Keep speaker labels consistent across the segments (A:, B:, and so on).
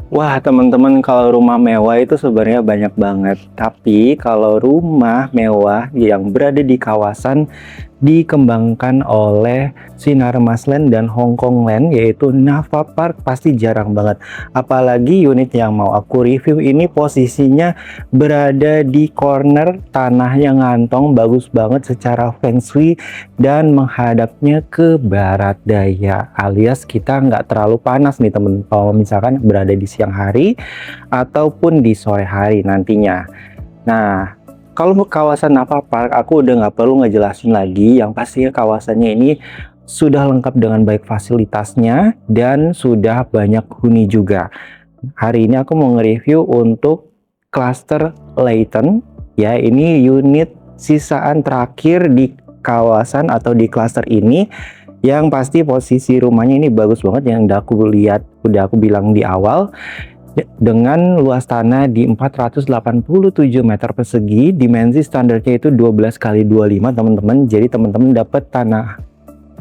A: Wah, teman-teman, kalau rumah mewah itu sebenarnya banyak banget. Tapi kalau rumah mewah yang berada di kawasan dikembangkan oleh Sinar Mas Land dan Hong Kong Land, yaitu Nava Park, pasti jarang banget. Apalagi unit yang mau aku review ini posisinya berada di corner, tanahnya ngantong, bagus banget secara feng shui, dan menghadapnya ke barat daya, alias kita nggak terlalu panas nih temen, kalau misalkan berada di siang hari ataupun di sore hari nantinya. Nah, kalau kawasan Nava Park, aku udah nggak perlu ngejelasin lagi, yang pastinya kawasannya ini sudah lengkap dengan baik fasilitasnya dan sudah banyak huni juga. Hari ini aku mau nge-review untuk cluster Layton, ya, ini unit sisaan terakhir di kawasan atau di cluster ini. Yang pasti posisi rumahnya ini bagus banget, yang udah aku lihat, udah aku bilang di awal, dengan luas tanah di 487 meter persegi, dimensi standarnya itu 12 kali 25 teman-teman. Jadi teman-teman dapat tanah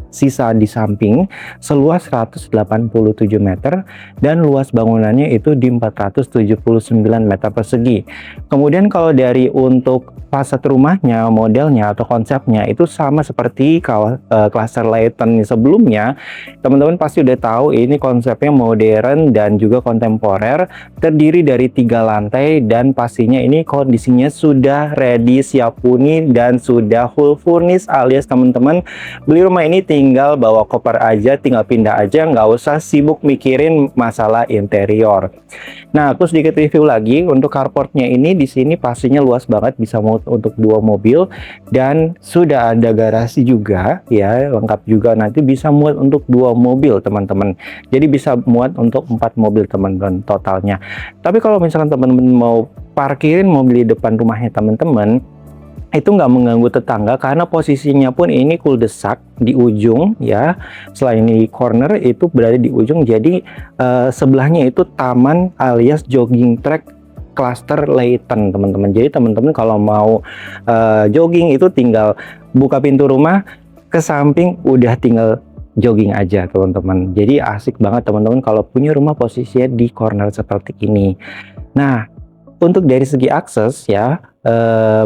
A: sisa di samping seluas 187 meter dan luas bangunannya itu di 479 meter persegi. Kemudian kalau dari untuk fasad rumahnya, modelnya atau konsepnya itu sama seperti cluster Layton sebelumnya. Teman-teman pasti udah tahu ini konsepnya modern dan juga kontemporer, terdiri dari 3 lantai dan pastinya ini kondisinya sudah ready, siap huni dan sudah full furnish, alias teman-teman beli rumah ini tinggal bawa koper aja, tinggal pindah aja, nggak usah sibuk mikirin masalah interior. Nah, aku sedikit review lagi untuk carportnya ini. Di sini pastinya luas banget, bisa muat untuk 2 mobil dan sudah ada garasi juga, ya, lengkap juga, nanti bisa muat untuk 2 mobil teman-teman. Jadi bisa muat untuk 4 mobil teman-teman totalnya. Tapi kalau misalkan teman-teman mau parkirin mobil di depan rumahnya teman-teman, itu nggak mengganggu tetangga karena posisinya pun ini cul-de-sac di ujung, ya. Selain di corner itu berada di ujung, jadi sebelahnya itu taman alias jogging track cluster Layton teman-teman. Jadi teman-teman kalau mau jogging itu tinggal buka pintu rumah ke samping, udah tinggal jogging aja teman-teman. Jadi asik banget teman-teman kalau punya rumah posisinya di corner seperti ini. Nah, untuk dari segi akses, ya,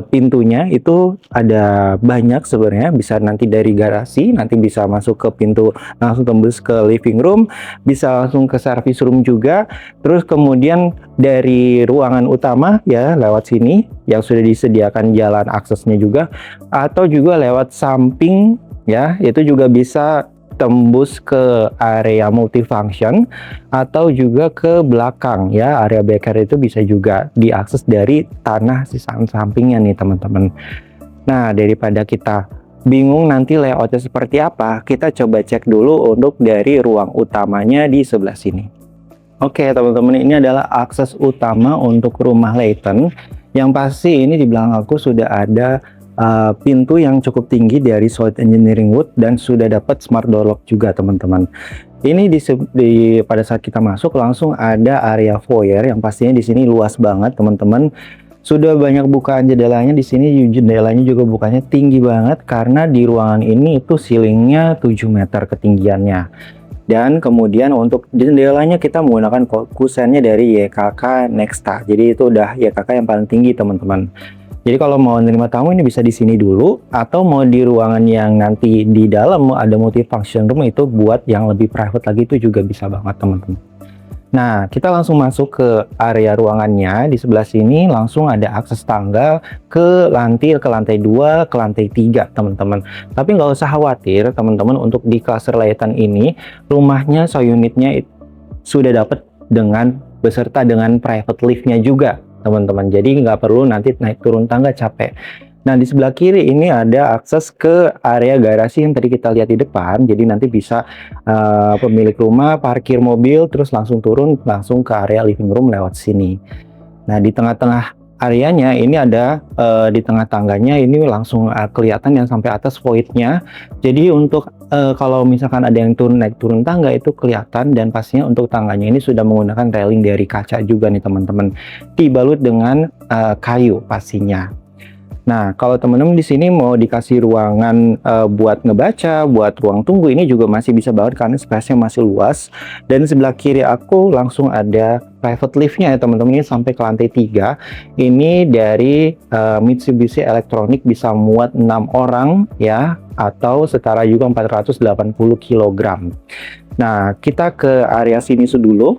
A: pintunya itu ada banyak sebenarnya, bisa nanti dari garasi, nanti bisa masuk ke pintu langsung tembus ke living room, bisa langsung ke service room juga. Terus kemudian dari ruangan utama, ya, lewat sini yang sudah disediakan jalan aksesnya juga, atau juga lewat samping, ya, itu juga bisa tembus ke area multifunction atau juga ke belakang, ya, area backyard itu bisa juga diakses dari tanah sisaan sampingnya nih teman-teman. Nah, daripada kita bingung nanti layoutnya seperti apa, kita coba cek dulu untuk dari ruang utamanya di sebelah sini. Oke teman-teman, ini adalah akses utama untuk rumah Layton. Yang pasti ini di belakang aku sudah ada pintu yang cukup tinggi dari solid engineering wood dan sudah dapat smart door lock juga teman-teman. Ini pada saat kita masuk langsung ada area foyer yang pastinya di sini luas banget teman-teman. Sudah banyak bukaan jendelanya di sini, jendelanya juga bukannya tinggi banget karena di ruangan ini itu ceilingnya 7 meter ketinggiannya. Dan kemudian untuk jendelanya kita menggunakan kusennya dari YKK Nexta. Jadi itu udah YKK yang paling tinggi teman-teman. Jadi kalau mau nerima tamu ini bisa di sini dulu, atau mau di ruangan yang nanti di dalam ada multifunction room itu buat yang lebih private lagi itu juga bisa banget teman-teman. Nah, kita langsung masuk ke area ruangannya. Di sebelah sini langsung ada akses tangga ke lantai 2, ke lantai 3 teman-teman. Tapi nggak usah khawatir teman-teman, untuk di cluster Layton ini rumahnya unitnya sudah dapat dengan beserta dengan private liftnya juga teman-teman. Jadi nggak perlu nanti naik turun tangga capek. Nah, di sebelah kiri ini ada akses ke area garasi yang tadi kita lihat di depan. Jadi nanti bisa pemilik rumah parkir mobil terus langsung turun langsung ke area living room lewat sini. Nah, di tengah-tengah areanya ini ada di tengah tangganya ini langsung kelihatan yang sampai atas voidnya. Jadi untuk kalau misalkan ada yang naik turun tangga itu kelihatan, dan pastinya untuk tangganya ini sudah menggunakan railing dari kaca juga nih teman-teman, dibalut dengan kayu pastinya. Nah, kalau teman-teman di sini mau dikasih ruangan buat ngebaca, buat ruang tunggu, ini juga masih bisa banget karena space-nya masih luas. Dan sebelah kiri aku langsung ada private lift-nya ya teman-teman, ini sampai ke lantai 3. Ini dari Mitsubishi Electronic bisa muat 6 orang ya, atau setara juga 480 kg. Nah, kita ke area sini dulu.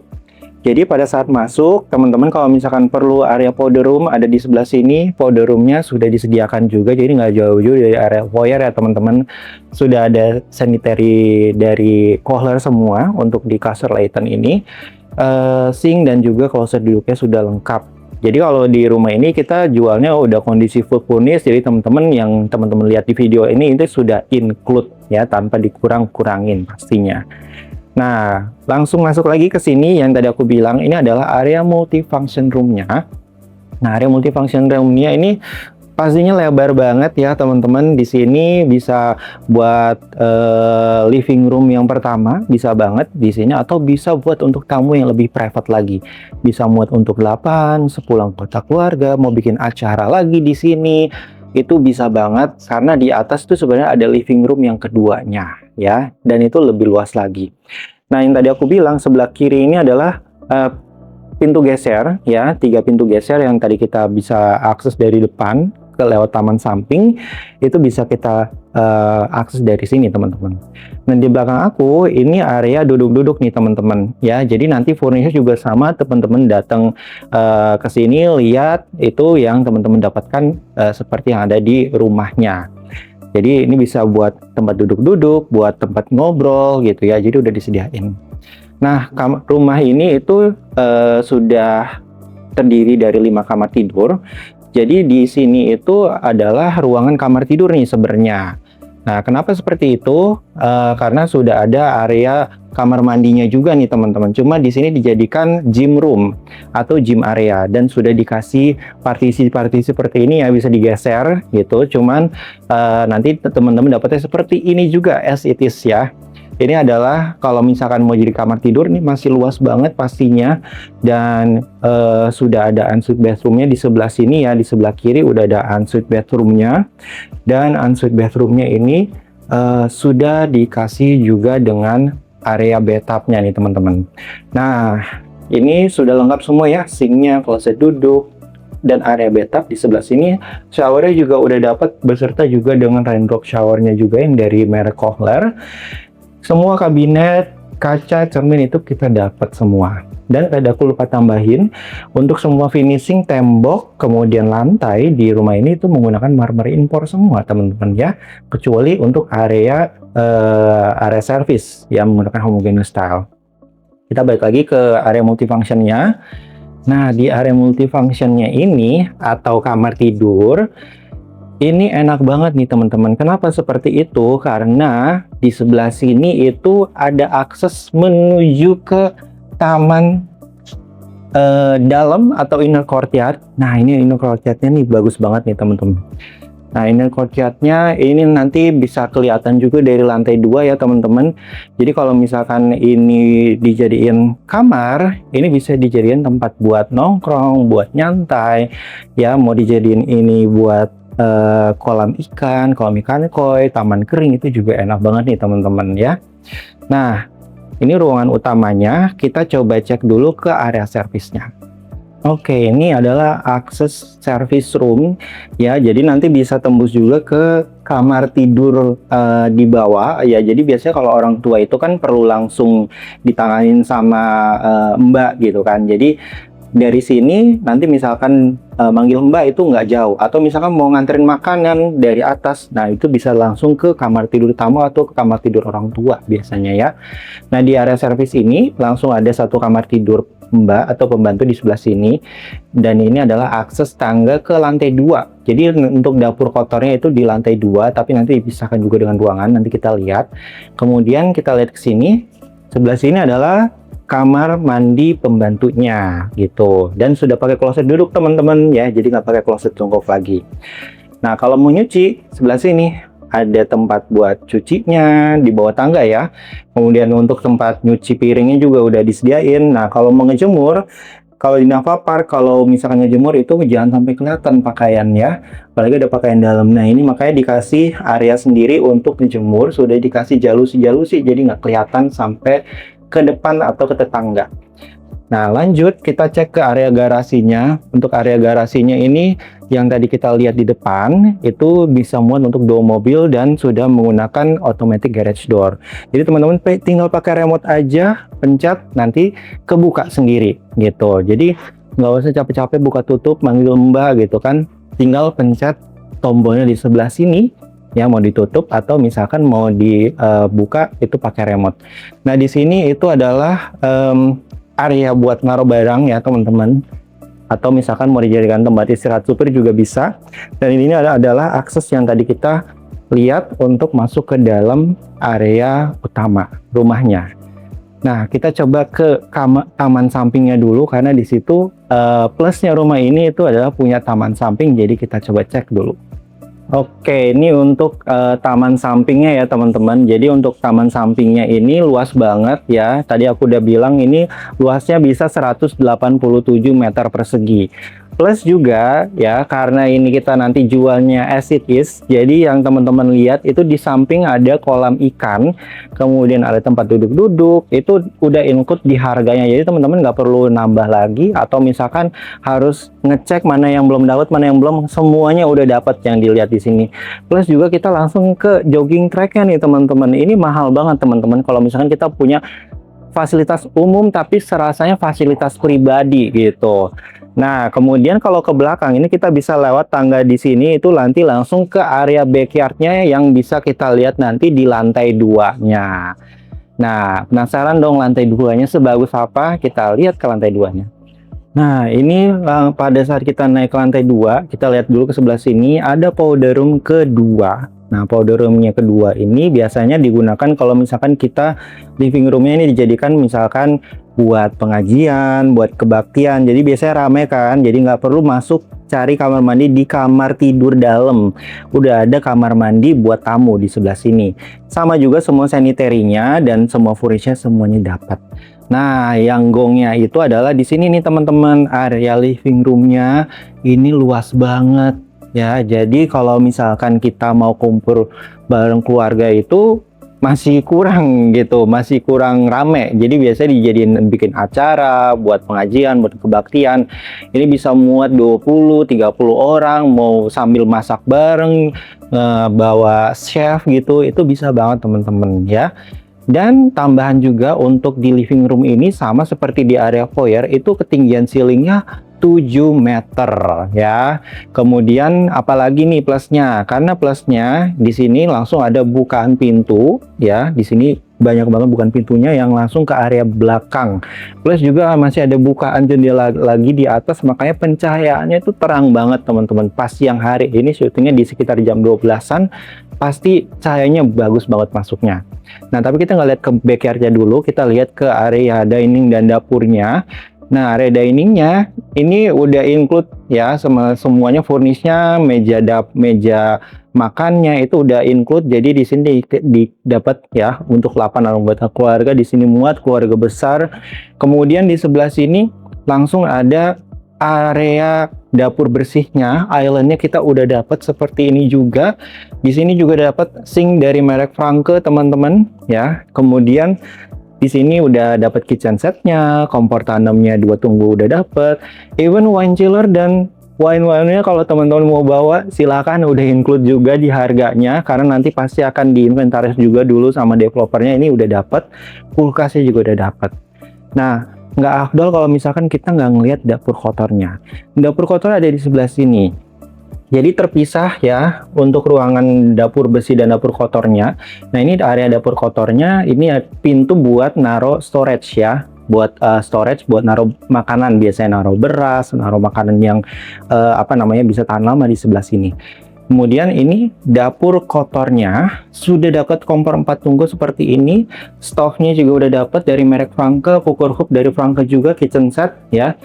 A: Jadi pada saat masuk, teman-teman kalau misalkan perlu area powder room ada di sebelah sini. Powder roomnya sudah disediakan juga, jadi nggak jauh-jauh dari area foyer ya teman-teman. Sudah ada sanitary dari Kohler semua untuk di Castle Layton ini. Sink dan juga closet duduknya sudah lengkap. Jadi kalau di rumah ini kita jualnya udah kondisi full furnished, jadi teman-teman yang teman-teman lihat di video ini itu sudah include ya, tanpa dikurang-kurangin pastinya. Nah, langsung masuk lagi ke sini yang tadi aku bilang, ini adalah area multifunction room-nya. Nah, area multifunction room-nya ini pastinya lebar banget ya teman-teman. Di sini bisa buat living room yang pertama, bisa banget di sini, atau bisa buat untuk tamu yang lebih private lagi. Bisa muat untuk 8, sepulang kota keluarga, mau bikin acara lagi di sini. Itu bisa banget karena di atas tuh sebenarnya ada living room yang keduanya ya, dan itu lebih luas lagi. Nah, yang tadi aku bilang sebelah kiri ini adalah pintu geser ya, 3 pintu geser yang tadi kita bisa akses dari depan ke lewat taman samping, itu bisa kita akses dari sini teman-teman. Nah, di belakang aku ini area duduk-duduk nih teman-teman ya, jadi nanti furniture juga sama, teman-teman datang ke sini lihat itu yang teman-teman dapatkan seperti yang ada di rumahnya. Jadi ini bisa buat tempat duduk-duduk, buat tempat ngobrol gitu ya, jadi udah disediain. Nah, rumah ini itu sudah terdiri dari 5 kamar tidur. Jadi di sini itu adalah ruangan kamar tidur nih sebenarnya. Nah, kenapa seperti itu? Karena sudah ada area kamar mandinya juga nih teman-teman. Cuma di sini dijadikan gym room atau gym area, dan sudah dikasih partisi-partisi seperti ini ya, bisa digeser gitu. Cuman nanti teman-teman dapatnya seperti ini juga as it is ya. Ini adalah kalau misalkan mau jadi kamar tidur, ini masih luas banget pastinya, dan sudah ada ensuite bathroomnya di sebelah sini ya, di sebelah kiri udah ada ensuite bathroomnya, dan ensuite bathroomnya ini sudah dikasih juga dengan area bathtubnya nih teman-teman. Nah, ini sudah lengkap semua ya, sinknya, kloset duduk, dan area bathtub di sebelah sini. Showernya juga udah dapat beserta juga dengan raindrop showernya juga yang dari merek Kohler. Semua kabinet, kaca, cermin itu kita dapat semua. Dan ada aku lupa tambahin, untuk semua finishing tembok, kemudian lantai di rumah ini itu menggunakan marmer impor semua teman-teman ya. Kecuali untuk area service yang menggunakan homogeneous style. Kita balik lagi ke area multifunctionnya. Nah, di area multifunctionnya ini atau kamar tidur, ini enak banget nih teman-teman. Kenapa seperti itu? Karena di sebelah sini itu ada akses menuju ke taman dalam atau inner courtyard. Nah, ini inner courtyardnya nih bagus banget nih teman-teman. Nah, inner courtyardnya ini nanti bisa kelihatan juga dari lantai 2 ya teman-teman. Jadi kalau misalkan ini dijadiin kamar, ini bisa dijadiin tempat buat nongkrong, buat nyantai ya. Mau dijadiin ini buat kolam ikan koi, taman kering, itu juga enak banget nih teman-teman ya. Nah, ini ruangan utamanya. Kita coba cek dulu ke area servisnya. Oke, ini adalah akses service room ya, jadi nanti bisa tembus juga ke kamar tidur di bawah ya. Jadi biasanya kalau orang tua itu kan perlu langsung ditanganin sama mbak gitu kan. Jadi dari sini nanti misalkan manggil mbak itu nggak jauh, atau misalkan mau nganterin makanan dari atas, nah itu bisa langsung ke kamar tidur tamu atau ke kamar tidur orang tua biasanya ya. Nah, di area servis ini langsung ada satu kamar tidur mbak atau pembantu di sebelah sini, dan ini adalah akses tangga ke lantai 2. Jadi untuk dapur kotornya itu di lantai 2, tapi nanti dipisahkan juga dengan ruangan, nanti kita lihat. Kemudian kita lihat ke sini, sebelah sini adalah kamar mandi pembantunya gitu, dan sudah pakai kloset duduk teman-teman ya, jadi nggak pakai kloset jongkok lagi. Nah, kalau mau nyuci sebelah sini ada tempat buat cucinya di bawah tangga ya. Kemudian untuk tempat nyuci piringnya juga udah disediain. Nah, kalau mau ngejemur, kalau di Nava Park, kalau misalkan ngejemur itu jangan sampai kelihatan pakaiannya, apalagi ada pakaian dalam. Nah, ini makanya dikasih area sendiri untuk ngejemur, sudah dikasih jalusi-jalusi, jadi nggak kelihatan sampai ke depan atau ke tetangga. Nah, lanjut kita cek ke area garasinya. Untuk area garasinya ini yang tadi kita lihat di depan itu bisa muat untuk 2 mobil dan sudah menggunakan automatic garage door. Jadi teman-teman tinggal pakai remote aja, pencet nanti kebuka sendiri gitu. Jadi nggak usah capek-capek buka tutup manggil mbak gitu kan. Tinggal pencet tombolnya di sebelah sini yang mau ditutup atau misalkan mau dibuka itu pakai remote. Nah, di sini itu adalah area buat naruh barang ya teman-teman, atau misalkan mau dijadikan tempat istirahat supir juga bisa. Dan ini adalah akses yang tadi kita lihat untuk masuk ke dalam area utama rumahnya. Nah, kita coba ke taman sampingnya dulu karena di situ plusnya rumah ini itu adalah punya taman samping, jadi kita coba cek dulu. Oke, ini untuk taman sampingnya ya teman-teman. Jadi untuk taman sampingnya ini luas banget ya. Tadi aku udah bilang ini luasnya bisa 187 meter persegi. Plus juga ya, karena ini kita nanti jualnya as it is, jadi yang teman-teman lihat itu di samping ada kolam ikan, kemudian ada tempat duduk-duduk, itu udah include di harganya. Jadi teman-teman nggak perlu nambah lagi atau misalkan harus ngecek mana yang belum dapat, mana yang belum, semuanya udah dapat yang dilihat di sini. Plus juga kita langsung ke jogging tracknya nih teman-teman. Ini mahal banget teman-teman kalau misalkan kita punya fasilitas umum tapi serasanya fasilitas pribadi gitu. Nah, kemudian kalau ke belakang ini kita bisa lewat tangga di sini, itu nanti langsung ke area backyardnya yang bisa kita lihat nanti di lantai 2-nya. Nah, penasaran dong lantai 2-nya sebagus apa? Kita lihat ke lantai 2-nya. Nah, ini pada saat kita naik ke lantai 2, kita lihat dulu ke sebelah sini, ada powder room kedua. Nah, powder room-nya kedua ini biasanya digunakan kalau misalkan kita living room-nya ini dijadikan misalkan buat pengajian, buat kebaktian. Jadi biasanya rame kan, jadi nggak perlu masuk cari kamar mandi di kamar tidur dalam. Udah ada kamar mandi buat tamu di sebelah sini. Sama juga semua sanitary-nya dan semua furniture semuanya dapat. Nah, yang gongnya itu adalah di sini nih teman-teman, area living room-nya ini luas banget ya. Jadi kalau misalkan kita mau kumpul bareng keluarga itu masih kurang gitu, masih kurang rame. Jadi biasanya dijadiin bikin acara buat pengajian, buat kebaktian. Ini bisa muat 20, 30 orang, mau sambil masak bareng, bawa chef gitu, itu bisa banget teman-teman ya. Dan tambahan juga untuk di living room ini sama seperti di area foyer, itu ketinggian ceilingnya 7 meter ya. Kemudian apalagi nih plusnya? Karena plusnya di sini langsung ada bukaan pintu ya. Di sini banyak banget bukaan pintunya yang langsung ke area belakang. Plus juga masih ada bukaan jendela lagi di atas, makanya pencahayaannya itu terang banget teman-teman. Pas siang hari ini syutingnya di sekitar jam 12-an, pasti cahayanya bagus banget masuknya. Nah, tapi kita nggak lihat ke backyardnya dulu, kita lihat ke area dining dan dapurnya. Nah, area diningnya ini udah include ya semuanya, furnishnya, meja makannya itu udah include. Jadi di sini dapat ya untuk 8 anggota keluarga, di sini muat keluarga besar. Kemudian di sebelah sini langsung ada area dapur bersihnya, islandnya kita udah dapat seperti ini juga. Di sini juga dapat sink dari merek Franke teman-teman ya. Kemudian di sini udah dapat kitchen setnya, kompor tanamnya 2 tunggu udah dapat, even wine chiller dan wine-nya kalau teman-teman mau bawa silakan, udah include juga di harganya karena nanti pasti akan diinventaris juga dulu sama developernya. Ini udah dapat, kulkasnya juga udah dapat. Nah, nggak afdol kalau misalkan kita nggak ngelihat dapur kotornya. Dapur kotor ada di sebelah sini. Jadi terpisah ya untuk ruangan dapur besi dan dapur kotornya. Nah, ini area dapur kotornya, ini pintu buat naruh storage ya. Buat storage, buat naruh makanan, biasanya naruh beras, naruh makanan yang bisa tahan lama di sebelah sini. Kemudian ini dapur kotornya, sudah dapat kompor 4 tunggu seperti ini. Stove-nya juga udah dapat dari merek Franke, cooker hook dari Franke juga, kitchen set ya.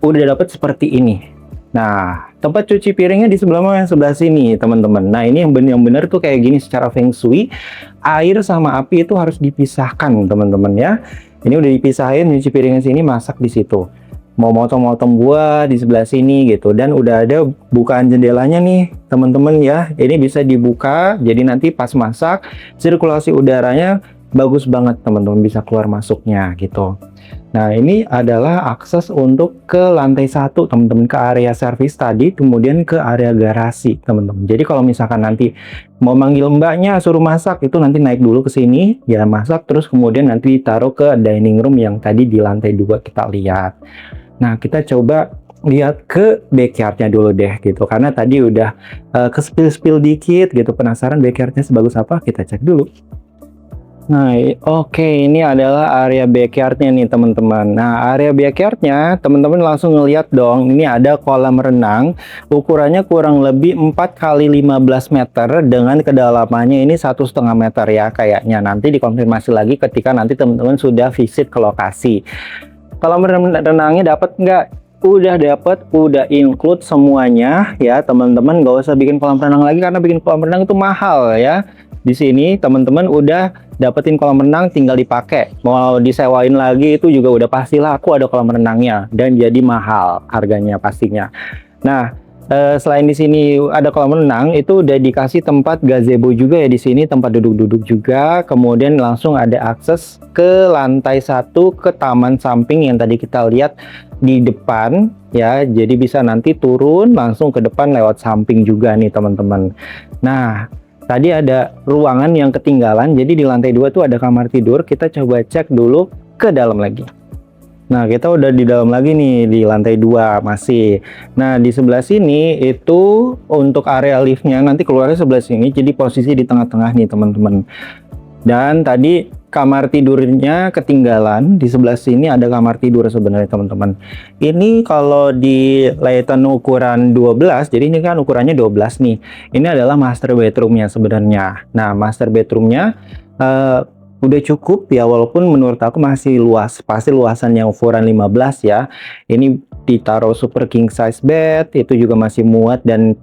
A: Udah dapat seperti ini. Nah, tempat cuci piringnya di sebelah sini, teman-teman. Nah, ini yang benar tuh kayak gini secara feng shui. Air sama api itu harus dipisahkan, teman-teman ya. Ini udah dipisahin, cuci piringnya sini, masak di situ. Mau motong-motong buah di sebelah sini gitu. Dan udah ada bukaan jendelanya nih, teman-teman ya. Ini bisa dibuka, jadi nanti pas masak, sirkulasi udaranya bagus banget, teman-teman, bisa keluar masuknya gitu. Nah, ini adalah akses untuk ke lantai 1, teman-teman, ke area servis tadi, kemudian ke area garasi, teman-teman. Jadi kalau misalkan nanti mau manggil mbaknya suruh masak, itu nanti naik dulu ke sini, ya masak, terus kemudian nanti ditaruh ke dining room yang tadi di lantai 2 kita lihat. Nah, kita coba lihat ke backyardnya dulu deh gitu, karena tadi udah ke spill dikit gitu, penasaran backyardnya sebagus apa, kita cek dulu. Nah, oke, ini adalah area backyardnya nih teman-teman. Nah, area backyardnya teman-teman langsung ngeliat dong, ini ada kolam renang, ukurannya kurang lebih 4 kali 15 meter dengan kedalamannya ini 1,5 meter ya kayaknya. Nanti dikonfirmasi lagi ketika nanti teman-teman sudah visit ke lokasi. Kolam renangnya dapat nggak? Udah dapat, udah include semuanya ya teman-teman. Nggak usah bikin kolam renang lagi karena bikin kolam renang itu mahal ya. Di sini teman-teman udah dapetin kolam renang, tinggal dipakai. Mau disewain lagi itu juga udah pasti laku, ada kolam renangnya dan jadi mahal harganya pastinya. Nah, selain di sini ada kolam renang, itu udah dikasih tempat gazebo juga ya di sini, tempat duduk-duduk juga. Kemudian langsung ada akses ke lantai 1 ke taman samping yang tadi kita lihat di depan ya. Jadi bisa nanti turun langsung ke depan lewat samping juga nih teman-teman. Nah, tadi ada ruangan yang ketinggalan, jadi di lantai 2 tuh ada kamar tidur. Kita coba cek dulu ke dalam lagi. Nah, kita udah di dalam lagi nih, di lantai 2 masih. Nah, di sebelah sini itu untuk area liftnya, nanti keluarnya sebelah sini, jadi posisi di tengah-tengah nih teman-teman. Dan tadi kamar tidurnya ketinggalan, di sebelah sini ada kamar tidur sebenarnya teman-teman. Ini kalau di Layton ukuran 12, jadi ini kan ukurannya 12 nih. Ini adalah master bedroomnya sebenarnya. Nah, master bedroomnya udah cukup ya, walaupun menurut aku masih luas, pasti luasannya ukuran 15 ya. Ini ditaruh super king size bed, itu juga masih muat, dan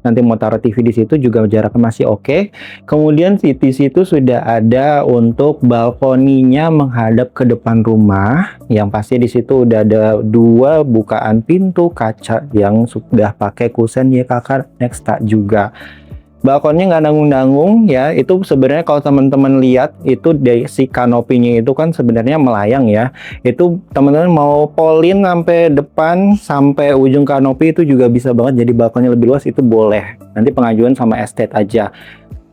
A: nanti mau taruh TV di situ juga jaraknya masih oke. Kemudian di situ sudah ada untuk balkoninya menghadap ke depan rumah, yang pasti di situ udah ada 2 bukaan pintu kaca yang sudah pakai kusen ya kakak Nexta juga. Balkonnya nggak nanggung-nanggung ya, itu sebenarnya kalau teman-teman lihat itu dari si kanopinya itu kan sebenarnya melayang ya. Itu teman-teman mau polin sampai depan sampai ujung kanopi itu juga bisa banget, jadi balkonnya lebih luas itu boleh. Nanti pengajuan sama estate aja.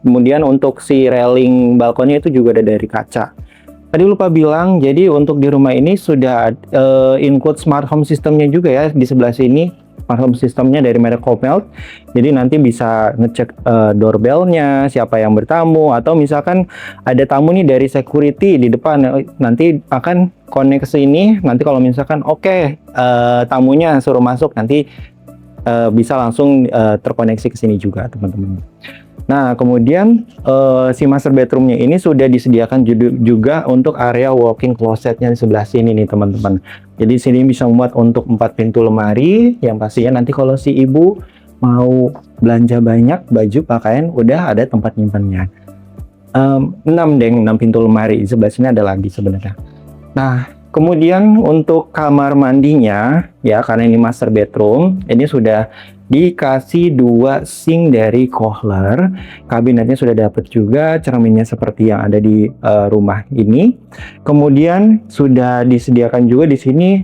A: Kemudian untuk si railing balkonnya itu juga ada dari kaca. Tadi lupa bilang, jadi untuk di rumah ini sudah include smart home systemnya juga ya di sebelah sini. Smart home systemnya dari merek Comelt, jadi nanti bisa ngecek doorbellnya, siapa yang bertamu, atau misalkan ada tamu nih dari security di depan, nanti akan connect ke sini. Nanti kalau misalkan tamunya suruh masuk, nanti bisa langsung terkoneksi ke sini juga teman-teman. Nah, kemudian si master bedroomnya ini sudah disediakan juga untuk area walk-in closetnya di sebelah sini nih teman-teman. Jadi sini bisa muat untuk 4 pintu lemari, yang pastinya nanti kalau si ibu mau belanja banyak baju pakaian udah ada tempat nyimpannya. 6 pintu lemari, di sebelah sini ada lagi sebenarnya. Nah, kemudian untuk kamar mandinya ya, karena ini master bedroom, ini sudah dikasih 2 sink dari Kohler. Kabinetnya sudah dapat juga, cerminnya seperti yang ada di rumah ini. Kemudian sudah disediakan juga di sini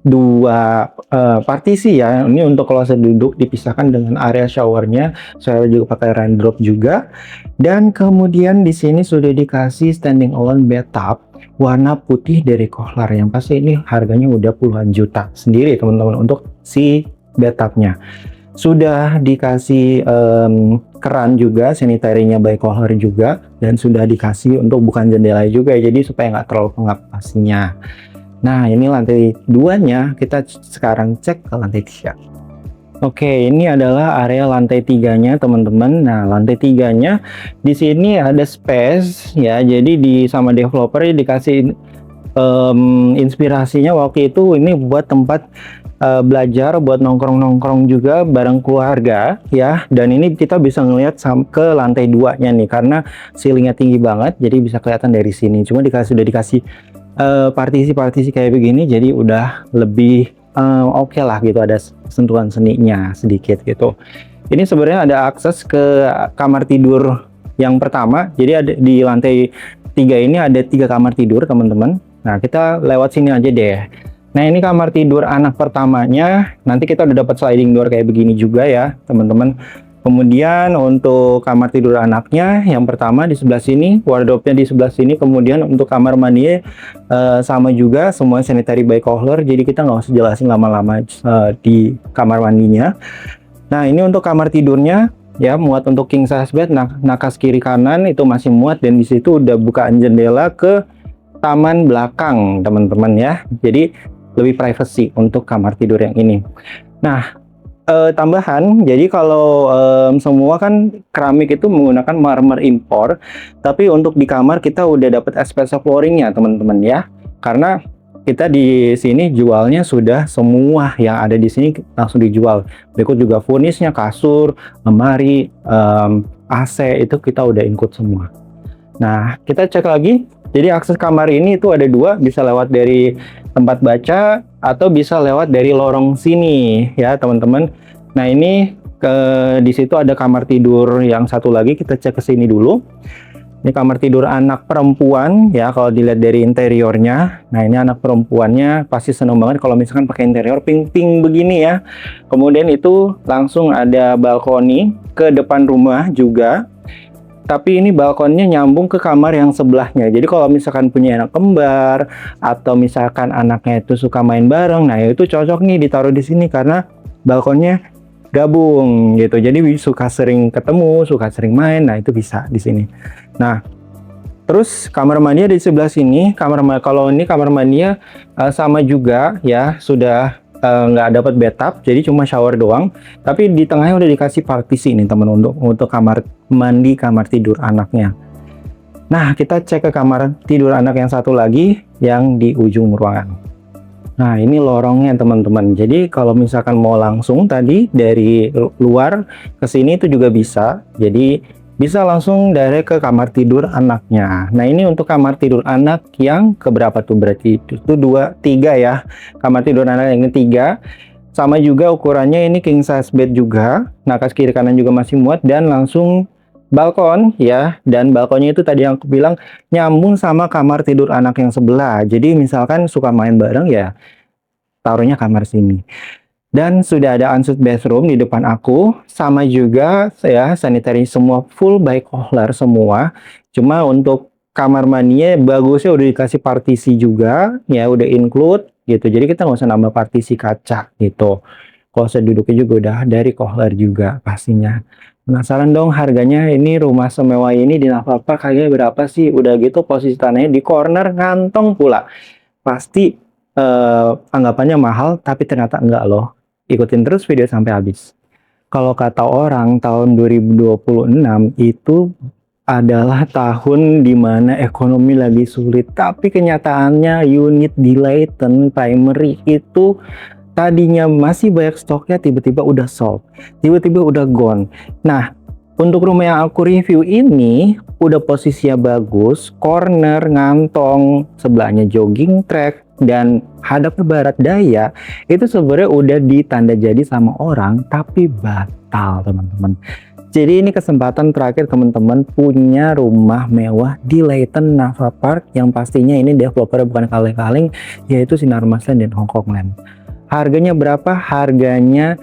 A: 2 partisi ya. Ini untuk kalau saya duduk dipisahkan dengan area showernya. Saya juga pakai rain drop juga. Dan kemudian di sini sudah dikasih standing alone bathtub warna putih dari Kohler, yang pasti ini harganya udah puluhan juta sendiri teman-teman untuk si bathtubnya. Sudah dikasih keran juga, sanitary-nya by Kohler juga, dan sudah dikasih untuk bukan jendela juga, jadi supaya nggak terlalu pengap pastinya. Nah, ini lantai 2-nya, kita sekarang cek ke lantai 3. Oke, ini adalah area lantai 3-nya teman-teman. Nah, lantai 3-nya di sini ada space ya, jadi sama developer dikasih inspirasinya waktu itu ini buat tempat belajar, buat nongkrong-nongkrong juga bareng keluarga ya. Dan ini kita bisa ngelihat ke lantai 2-nya nih, karena ceilingnya tinggi banget, jadi bisa kelihatan dari sini. Cuma sudah dikasih partisi-partisi kayak begini, jadi udah lebih oke lah gitu, ada sentuhan seninya sedikit gitu. Ini sebenarnya ada akses ke kamar tidur yang pertama. Jadi ada di lantai 3 ini ada 3 kamar tidur teman-teman. Nah, kita lewat sini aja deh. Nah, ini kamar tidur anak pertamanya. Nanti kita udah dapat sliding door kayak begini juga ya, teman-teman. Kemudian untuk kamar tidur anaknya, yang pertama di sebelah sini, wardrobe-nya di sebelah sini. Kemudian untuk kamar mandi sama juga, semua sanitary by Kohler. Jadi kita nggak usah jelasin lama-lama di kamar mandinya. Nah, ini untuk kamar tidurnya ya, muat untuk king size bed. Nah, nakas kiri kanan itu masih muat, dan di situ udah bukaan jendela ke taman belakang, teman-teman ya. Jadi lebih privacy untuk kamar tidur yang ini. Nah, tambahan, jadi kalau semua kan keramik itu menggunakan marmer impor, tapi untuk di kamar kita udah dapat espresso flooringnya, teman-teman ya. Karena kita di sini jualnya sudah semua yang ada di sini langsung dijual. Berikut juga furnisnya, kasur, lemari, AC itu kita udah include semua. Nah, kita cek lagi. Jadi akses kamar ini itu ada dua, bisa lewat dari tempat baca atau bisa lewat dari lorong sini ya, teman-teman. Nah, ini di situ ada kamar tidur yang satu lagi, kita cek ke sini dulu. Ini kamar tidur anak perempuan ya, kalau dilihat dari interiornya. Nah, ini anak perempuannya pasti seneng banget kalau misalkan pakai interior pink-pink begini ya. Kemudian itu langsung ada balkoni ke depan rumah juga. Tapi ini balkonnya nyambung ke kamar yang sebelahnya. Jadi kalau misalkan punya anak kembar atau misalkan anaknya itu suka main bareng, nah itu cocok nih ditaruh di sini karena balkonnya gabung gitu. Jadi suka sering ketemu, suka sering main, nah itu bisa di sini. Nah, terus kamar mandinya di sebelah sini. Kalau ini kamar mandinya sama juga ya, sudah nggak dapat bathtub, jadi cuma shower doang. Tapi di tengahnya udah dikasih partisi nih teman, untuk kamar mandi, kamar tidur anaknya. Nah, kita cek ke kamar tidur anak yang satu lagi yang di ujung ruangan. Nah, ini lorongnya teman-teman. Jadi kalau misalkan mau langsung tadi dari luar ke sini itu juga bisa. Jadi bisa langsung direct ke kamar tidur anaknya. Nah, ini untuk kamar tidur anak yang keberapa tuh, berarti itu 2, 3 ya. Kamar tidur anak yang ketiga. Sama juga ukurannya, ini king size bed juga. Nakas kiri kanan juga masih muat, dan langsung balkon ya. Dan balkonnya itu tadi yang aku bilang nyambung sama kamar tidur anak yang sebelah. Jadi misalkan suka main bareng ya, taruhnya kamar sini. Dan sudah ada ensuite bathroom di depan aku, sama juga ya, sanitary semua full by Kohler semua. Cuma untuk kamar mandinya bagusnya udah dikasih partisi juga ya, udah include gitu. Jadi kita nggak usah nambah partisi kaca gitu. Closet duduknya juga udah dari Kohler juga pastinya. Penasaran dong harganya, ini rumah semewah ini di Naval Park harganya berapa sih? Udah gitu posisi tanahnya di corner kantong pula. Pasti anggapannya mahal, tapi ternyata enggak loh. Ikutin terus video sampai habis. Kalau kata orang, tahun 2026 itu adalah tahun dimana ekonomi lagi sulit. Tapi kenyataannya unit di Layton Primary itu tadinya masih banyak stoknya, tiba-tiba udah sold. Tiba-tiba udah gone. Nah, untuk rumah yang aku review ini udah posisinya bagus, corner, ngantong, sebelahnya jogging track, dan hadap ke barat daya. Itu sebenarnya udah ditanda jadi sama orang, tapi batal teman-teman. Jadi ini kesempatan terakhir teman-teman punya rumah mewah di Layton Naval Park, yang pastinya ini developer bukan kaleng-kaleng, yaitu Sinar Mas Land dan Hongkong Land. Harganya berapa? Harganya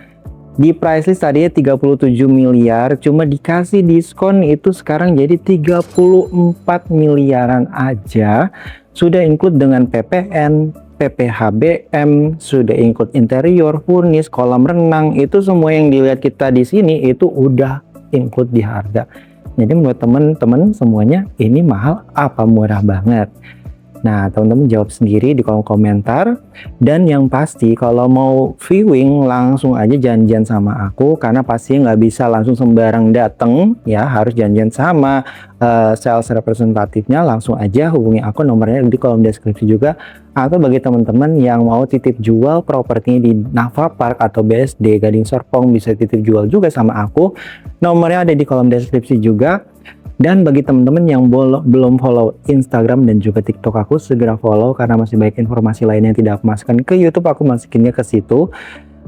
A: di price list tadinya 37 miliar, cuma dikasih diskon itu sekarang jadi 34 miliaran aja. Sudah include dengan PPN, PPHBM, sudah include interior, furnish, kolam renang, itu semua yang dilihat kita di sini itu udah include di harga. Jadi buat teman-teman semuanya, ini mahal apa murah banget? Nah, teman-teman jawab sendiri di kolom komentar. Dan yang pasti kalau mau viewing langsung aja janjian sama aku, karena pasti nggak bisa langsung sembarang dateng ya, harus janjian sama sales representatifnya. Langsung aja hubungi aku, nomornya di kolom deskripsi juga. Atau bagi teman-teman yang mau titip jual propertinya di Naval Park atau BSD Gading Serpong, bisa titip jual juga sama aku, nomornya ada di kolom deskripsi juga. Dan bagi teman-teman yang belum follow Instagram dan juga TikTok aku, segera follow karena masih banyak informasi lain yang tidak aku masukkan ke YouTube, aku masukinnya ke situ.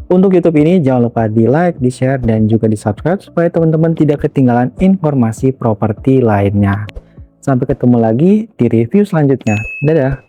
A: Untuk YouTube ini jangan lupa di like, di share, dan juga di subscribe supaya teman-teman tidak ketinggalan informasi properti lainnya. Sampai ketemu lagi di review selanjutnya. Dadah!